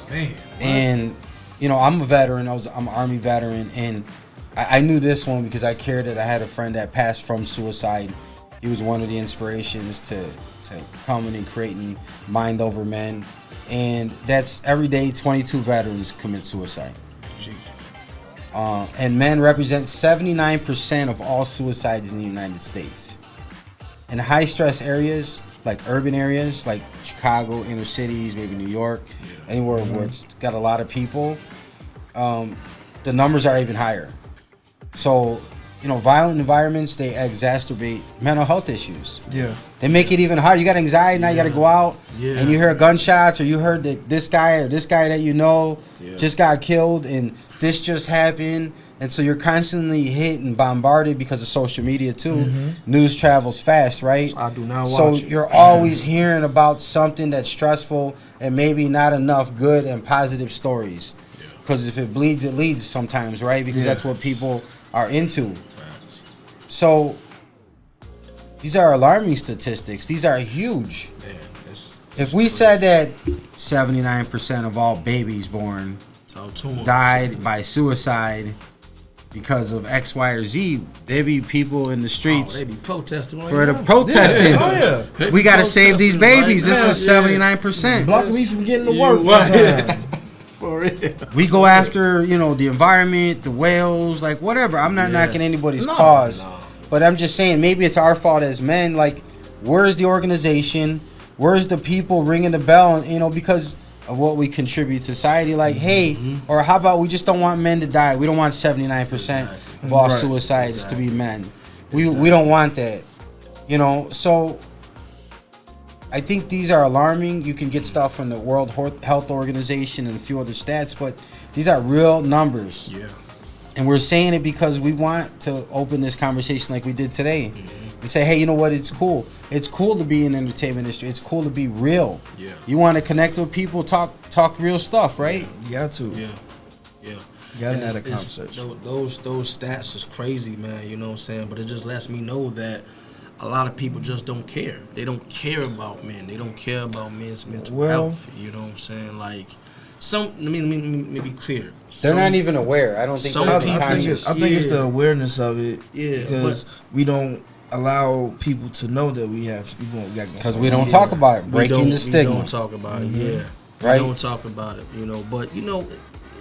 Man. And I'm a veteran. I'm an Army veteran, and I knew this one because I cared that I had a friend that passed from suicide. He was one of the inspirations to coming and creating Mind Over Men, and that's every day 22 veterans commit suicide. And men represent 79% of all suicides in the United States. In high stress areas, like urban areas, like Chicago, inner cities, maybe New York, anywhere where it's got a lot of people, the numbers are even higher. So, violent environments, they exacerbate mental health issues. Yeah. They make it even harder. You got anxiety, now you got to go out, and you hear gunshots, or you heard that this guy that just got killed, and this just happened. And so you're constantly hit and bombarded because of social media, too. News travels fast, right? I do not watch So it. you're always hearing about something that's stressful and maybe not enough good and positive stories. Because if it bleeds, it leads sometimes, right? Because that's what people are into. So these are alarming statistics. These are huge. Man, if we said that 79% of all babies born died by suicide because of X, Y, or Z, there'd be people in the streets. They be protesting for the protesting. Yeah. We got to save these babies. This is 79%. Blocking me from getting to work one time. For real. We go after, the environment, the whales, like whatever. I'm not knocking anybody's cause. No. But I'm just saying, maybe it's our fault as men. Like, where's the organization? Where's the people ringing the bell? Because of what we contribute to society. Like, hey, or how about we just don't want men to die? We don't want 79% of all suicides to be men. We don't want that. So I think these are alarming. You can get stuff from the World Health Organization and a few other stats, but these are real numbers. Yeah. And we're saying it because we want to open this conversation like we did today and say, hey, you know what? It's cool. It's cool to be in the entertainment industry. It's cool to be real. Yeah. You want to connect with people, talk real stuff, right? You got to. Yeah. You gotta have a conversation. Those stats is crazy, man. You know what I'm saying? But it just lets me know that a lot of people just don't care. They don't care about men. They don't care about men's mental health. You know what I'm saying? Like, let me be clear. They're not even aware. I don't think I think it's the awareness of it. Yeah. Because we don't allow people to know that we have. Because we don't talk about it. Breaking the stigma. We don't talk about it. Yeah. Right. We don't talk about it. But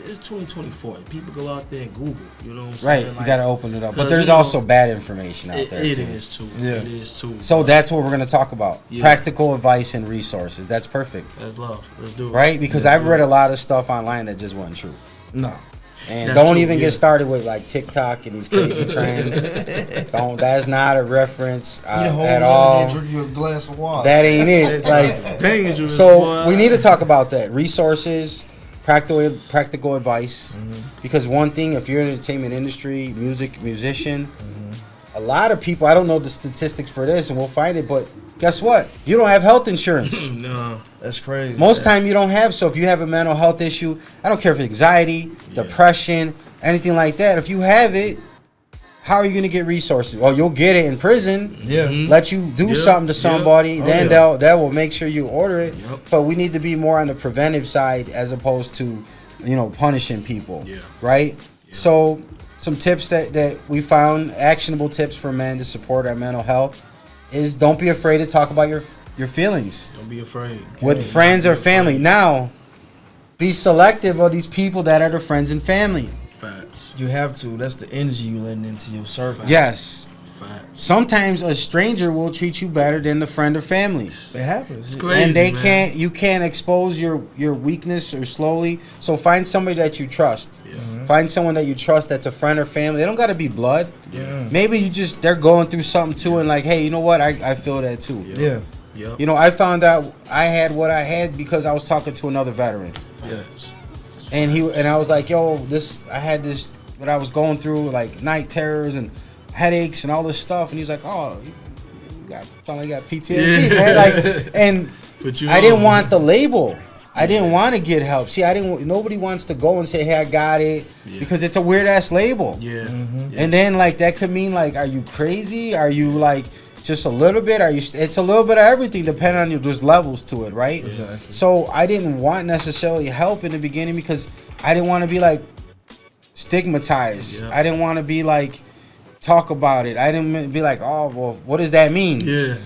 it's 2024. People go out there and Google. You know what I'm Right, saying? you Like, got to open it up. But 'cause, there's you know, also bad information out there, It too. is, too. Yeah. It is, too. So that's what we're going to talk about. Yeah. Practical advice and resources. That's perfect. That's love. Let's do it. Right? Because I've read a lot of stuff online that just wasn't true. No. And That's don't true, even yeah. get started with like TikTok and these crazy trends. That's not a reference at all. Drink you a glass of water. That ain't it. Like dangerous. So boy. we need to talk about that. Resources, practical advice. Because one thing, if you're in the entertainment industry, musician, a lot of people, I don't know the statistics for this, and we'll find it, but guess what? You don't have health insurance. No. That's crazy. Most time you don't have. So if you have a mental health issue, I don't care if it's anxiety, depression, anything like that. If you have it, how are you going to get resources? Well, you'll get it in prison. Yeah. Let you do something to somebody. Oh, then yeah. that will make sure you order it. But we need to be more on the preventive side as opposed to, punishing people. Right? So some tips that we found, actionable tips for men to support our mental health, is don't be afraid to talk about your feelings. Don't be afraid. With friends or family. Now, be selective of these people that are the friends and family. Facts. You have to. That's the energy you letting into your circle. Yes. Facts. Sometimes a stranger will treat you better than the friend or family. It happens. It's crazy, And they man. you can't expose your weakness or slowly. So find somebody that you trust. Find someone that you trust that's a friend or family. They don't got to be blood. Yeah. Maybe they're going through something too, and like, hey, you know what? I feel that too. Yeah. Yep. I found out I had what I had because I was talking to another veteran. Yes. And I was like, yo, I had this, what I was going through, like night terrors and headaches and all this stuff. And he's like, oh, you probably got PTSD, man. Like, and I didn't want the label. I didn't want to get help. See, nobody wants to go and say, hey, I got it, because it's a weird ass label. Yeah. And then like that could mean like, are you crazy? Are you like just a little bit? It's a little bit of everything, depending on there's levels to it, right? Exactly. So I didn't want necessarily help in the beginning because I didn't want to be like stigmatized. Yeah. I didn't want to be like talk about it. I didn't be like, oh, well, what does that mean? Yeah.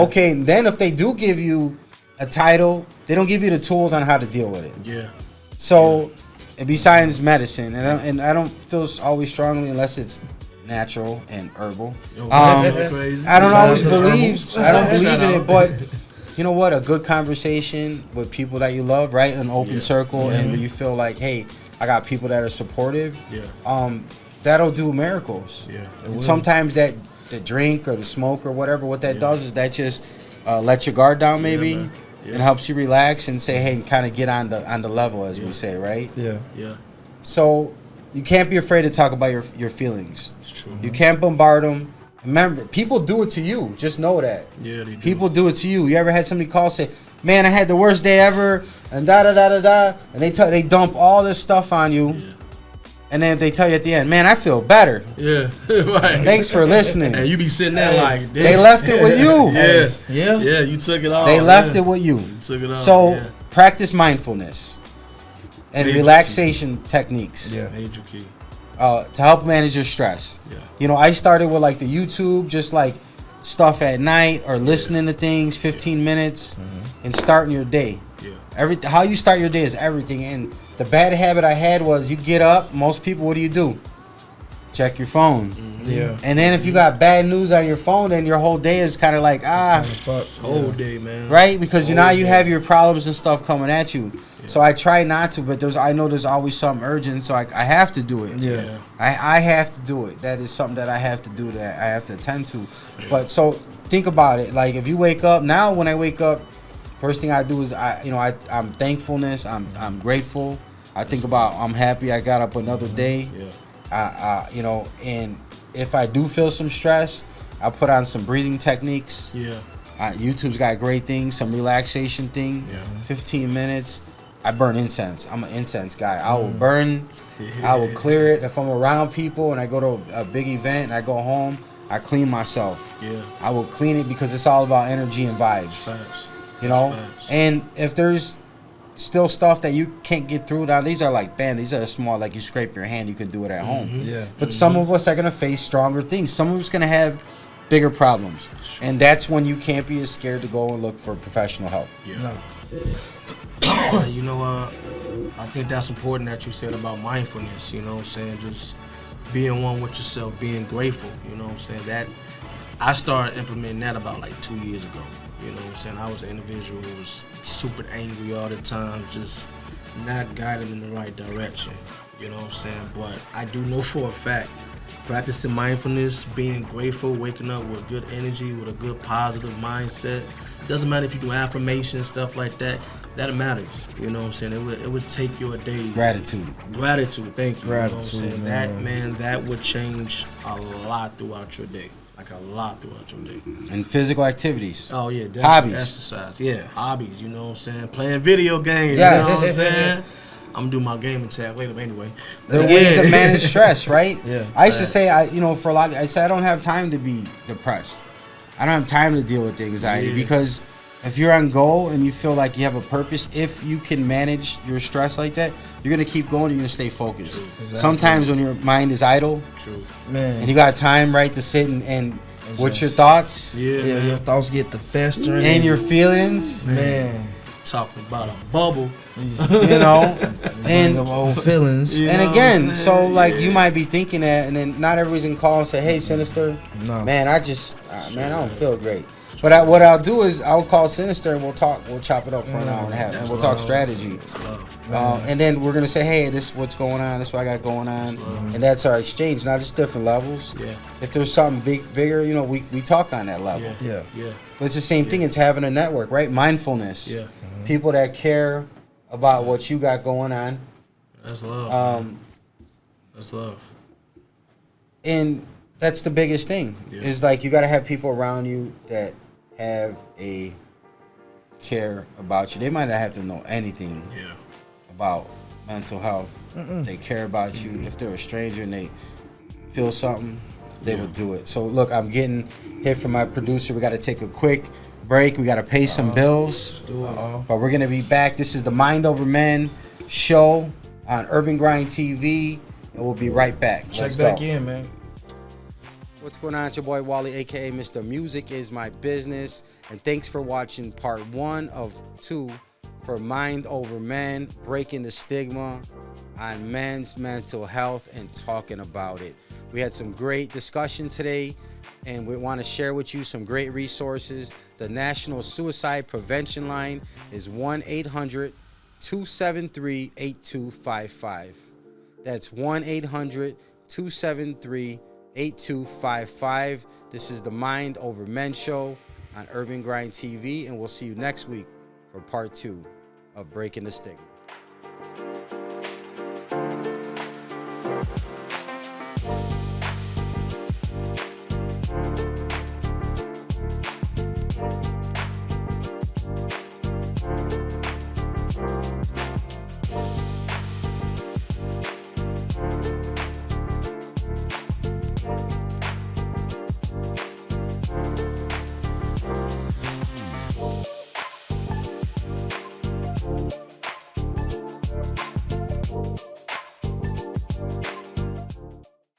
Okay, then if they do give you a title, they don't give you the tools on how to deal with it. Yeah. So, besides medicine, and I don't feel always strongly unless it's natural and herbal. Crazy. I don't always Shout out to believe. herbals. I don't believe Shout in it, out. but you know what? A good conversation with people that you love, right? An open circle, and where you feel like, hey, I got people that are supportive. Yeah. That'll do miracles. Yeah. And sometimes the drink or the smoke or whatever, what that does is that just lets your guard down, maybe. man. It helps you relax and say, hey, kind of get on the level, as we say, right? Yeah. Yeah. So you can't be afraid to talk about your feelings. It's true. You can't bombard them. Remember, people do it to you. Just know that. Yeah, they do. People do it to you. You ever had somebody call, say, man, I had the worst day ever, and da-da-da-da-da, and they dump all this stuff on you, and then they tell you at the end, man, I feel better. Yeah. Right. Thanks for listening. And you be sitting there like, damn. They left it with you. Yeah. Yeah. Yeah, you took it off. They left it with you. You took it off. So practice mindfulness and Major relaxation techniques. Yeah. Major key. To help manage your stress. Yeah. I started with like the YouTube, just like stuff at night or listening to things, 15 minutes, and starting your day. Yeah. How you start your day is everything. And the bad habit I had was you get up, most people, what do? Check your phone. Yeah. And then if you got bad news on your phone, then your whole day is kind of like, Whole day, man. right? Because Whole now you day. have your problems and stuff coming at you. So I try not to, but I know there's always something urgent, so I have to do it. Yeah. I have to do it. That is something that I have to do, that I have to attend to. But so think about it. Like if you wake up now, when I wake up, first thing I do is I'm thankfulness. I'm grateful. I think about I'm happy I got up another day. Yeah. And if I do feel some stress, I put on some breathing techniques. Yeah. YouTube's got great things, some relaxation thing. Yeah. 15 minutes. I burn incense. I'm an incense guy. I will burn. I will clear it. If I'm around people and I go to a big event and I go home, I clean myself. Yeah. I will clean it because it's all about energy and vibes. Facts. Facts. And if there's still stuff that you can't get through, now these are like, these are small, like you scrape your hand, you can do it at home. Yeah. But some of us are going to face stronger things. Some of us going to have bigger problems. And that's when you can't be as scared to go and look for professional help. Yeah. You know, I think that's important that you said about mindfulness, you know what I'm saying? Just being one with yourself, being grateful, you know what I'm saying? That I started implementing that about like 2 years ago. You know what I'm saying? I was an individual who was super angry all the time, just not guided in the right direction. You know what I'm saying? But I do know for a fact, practicing mindfulness, being grateful, waking up with good energy, with a good positive mindset. It doesn't matter if you do affirmations, stuff like that. That matters. You know what I'm saying? It would take you a day. Gratitude. Gratitude, thank you. Gratitude, you know what I'm saying? man. That would change a lot throughout your day. Like a lot throughout your day. And physical activities. Oh yeah, definitely. Hobbies. Exercise. Yeah, hobbies, you know what I'm saying? Playing video games, Yeah. you know what I'm saying? I'm gonna do my gaming tab later, but anyway. The ways to manage stress, right? Yeah. I used to say, for a lot, I say I don't have time to be depressed. I don't have time to deal with the anxiety because if you're on goal and you feel like you have a purpose, if you can manage your stress like that, you're gonna keep going. You're gonna stay focused. Exactly. Sometimes when your mind is idle, Man. and you got time, right, to sit and what's your thoughts? Yeah, your thoughts get to festering. And your feelings, man. Talking about a bubble, you know, and old feelings. And again, so like you might be thinking that, and then not everybody's gonna call and say, "Hey, Sinister, man, I just, man, I don't feel great." But what I'll do is I'll call Sinister and we'll talk. We'll chop it up for an hour and a half, and we'll talk strategy. And then we're gonna say, "Hey, this is what's going on. This is what I got going on," and that's our exchange. Now, just different levels. Yeah. If there's something bigger, you know, we talk on that level. Yeah. But it's the same thing. It's having a network, right? Mindfulness. Yeah. People that care about what you got going on. That's love. That's love. And that's the biggest thing. Yeah. Is like you got to have people around you that have a care about you. They might not have to know anything about mental health. They care about you. If they're a stranger and they feel something, they will do it. So look, I'm getting hit from my producer. We got to take a quick break. We got to pay some bills. But we're going to be back. This is the Mind Over Men show on Urban Grind TV, and we'll be right back. Check back in, man. What's going on? It's your boy Wally, aka Mr. Music is My Business, and thanks for watching part 1 of 2 for Mind Over Men, breaking the stigma on men's mental health and talking about it. We had some great discussion today, and we want to share with you some great resources. The National Suicide Prevention Line is 1-800-273-8255. That's 1-800-273-8255. This is the Mind Over Men show on Urban Grind TV, and we'll see you next week for part 2 of Breaking the Stigma.